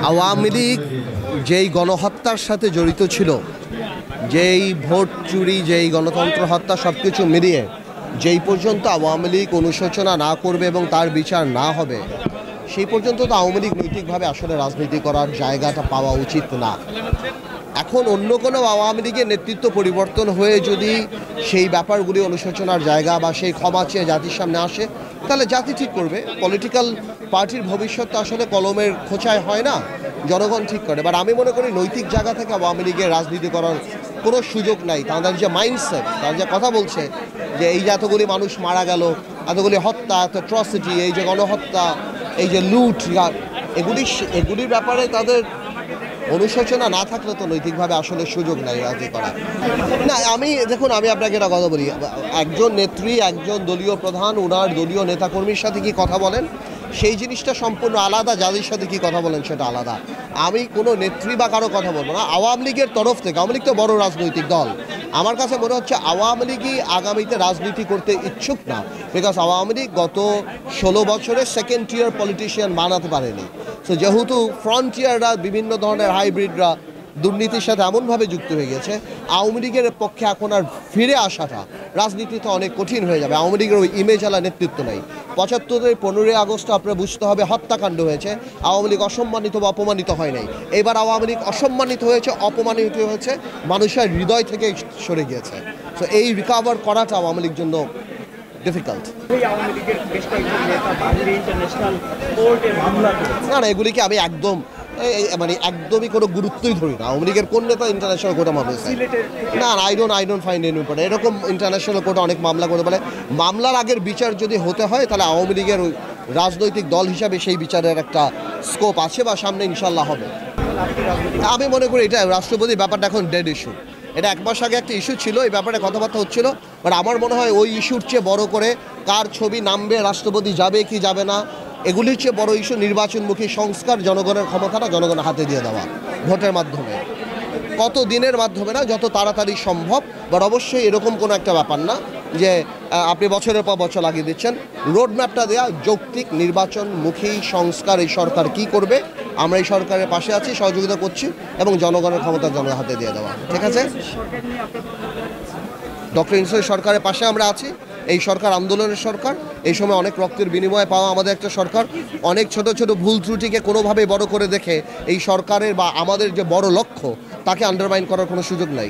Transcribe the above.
আওয়ামী লীগ যেই গণহত্যার সাথে জড়িত ছিল, যেই ভোট চুরি, যেই গণতন্ত্র হত্যা, সব কিছু মিলিয়ে যেই পর্যন্ত আওয়ামী লীগ অনুশোচনা না করবে এবং তার বিচার না হবে, সেই পর্যন্ত তো আওয়ামী লীগ নৈতিকভাবে আসলে রাজনীতি করার জায়গাটা পাওয়া উচিত না। এখন অন্য কোনো আওয়ামী লীগের নেতৃত্ব পরিবর্তন হয়ে যদি সেই ব্যাপারগুলি অনুশোচনার জায়গা বা সেই ক্ষমা চেয়ে জাতির সামনে আসে, তাহলে জাতি ঠিক করবে। পলিটিক্যাল পার্টির ভবিষ্যৎ আসলে কলমের খোঁচায় হয় না, জনগণ ঠিক করে। বাট আমি মনে করি নৈতিক জায়গা থেকে আওয়ামী লীগের রাজনীতি করার কোনো সুযোগ নাই। তাদের যে মাইন্ডসেট, তারা যে কথা বলছে যে এই যে এতগুলি মানুষ মারা গেল, এতগুলি হত্যা, এত অ্যাট্রসিটি, এই যে গণহত্যা, এই যে লুট, এগুলির ব্যাপারে তাদের অনুশোচনা না থাকলে তো নৈতিকভাবে আসলে সুযোগ নাই রাজনীতি করা। না, দেখুন, আমি আপনাকে একটা কথা বলি, একজন নেত্রী, একজন দলীয় প্রধান ওনার দলীয় নেতাকর্মীর সাথে কি কথা বলেন সেই জিনিসটা সম্পূর্ণ আলাদা, যাদের সাথে কি কথা বলেন সেটা আলাদা। আমি কোনো নেত্রী বা কারো কথা বলবো না। আওয়ামী লীগের তরফ থেকে, আওয়ামী লীগ তো বড় রাজনৈতিক দল, আমার কাছে মনে হচ্ছে আওয়ামী লীগই আগামীতে রাজনীতি করতে ইচ্ছুক না। বিকজ আওয়ামী লীগ গত 16 বছরে সেকেন্ড টিয়ার পলিটিশিয়ান বানাতে পারেনি। সো যেহেতু ফ্রন্টিয়াররা, বিভিন্ন ধরনের হাইব্রিডরা দুর্নীতির সাথে এমনভাবে যুক্ত হয়ে গেছে, আওয়ামী লীগের পক্ষে এখন আর ফিরে আসাটা রাজনীতিতে অনেক কঠিন হয়ে যাবে। আওয়ামী লীগের ওই ইমেজওয়ালা নেতৃত্ব নেই। 75-এর 15ই আগস্ট আপনারা বুঝতে হবে হত্যাকাণ্ড হয়েছে, আওয়ামী লীগ অসম্মানিত বা অপমানিত হয় নাই। এবার আওয়ামী লীগ অসম্মানিত হয়েছে, অপমানিত হয়েছে, মানুষের হৃদয় থেকে সরে গিয়েছে। তো এই রিকভার করাটা আওয়ামী লীগের জন্য ডিফিকাল্ট। না, এগুলিকে আমি একদমই কোনো গুরুত্বই ধরি না। আওয়ামী লীগের কোন নেতা ইন্টারন্যাশনাল কোর্টে মামলা? না, I don't find any important. এরকম ইন্টারন্যাশনাল কোর্টে অনেক মামলা করতে পারে। মামলার আগের বিচার যদি হতে হয়, তাহলে আওয়ামী লীগের রাজনৈতিক দল হিসাবে সেই বিচারের একটা স্কোপ আছে বা সামনে ইনশাল্লাহ হবে। আমি মনে করি এটা রাষ্ট্রপতির ব্যাপারটা এখন ডেড ইস্যু। এটা 1 মাস আগে একটা ইস্যু ছিল, এই ব্যাপারে কথাবার্তা হচ্ছিল। বাট আমার মনে হয় ওই ইস্যুর চেয়ে বড় করে কার ছবি নামবে, রাষ্ট্রপতি যাবে কি যাবে না, এগুলির চেয়ে বড় ইস্যু নির্বাচনমুখী সংস্কার, জনগণের ক্ষমতাটা জনগণের হাতে দিয়ে দেওয়া ভোটের মাধ্যমে। কত দিনের মাধ্যমে না, যত তাড়াতাড়ি সম্ভব। বাট অবশ্যই এরকম কোনো একটা ব্যাপার না যে আপনি বছরের পর বছর লাগিয়ে দিচ্ছেন। রোডম্যাপটা দেওয়া, যৌক্তিক নির্বাচনমুখী সংস্কার এই সরকার কি করবে, আমরা এই সরকারের পাশে আছি, সহযোগিতা করছি, এবং জনগণের ক্ষমতা জনগণের হাতে দিয়ে দেওয়া। ঠিক আছে, ডক্টর ইউনূসের সরকারের পাশে আমরা আছি। এই সরকার আন্দোলনের সরকার, এই সময় অনেক রক্তের বিনিময়ে পাওয়া আমাদের একটা সরকার। অনেক ছোট ছোট ভুল ত্রুটিকে কোনোভাবে বড় করে দেখে এই সরকারের বা আমাদের যে বড় লক্ষ্য তাকে আন্ডারমাইন করার কোনো সুযোগ নাই।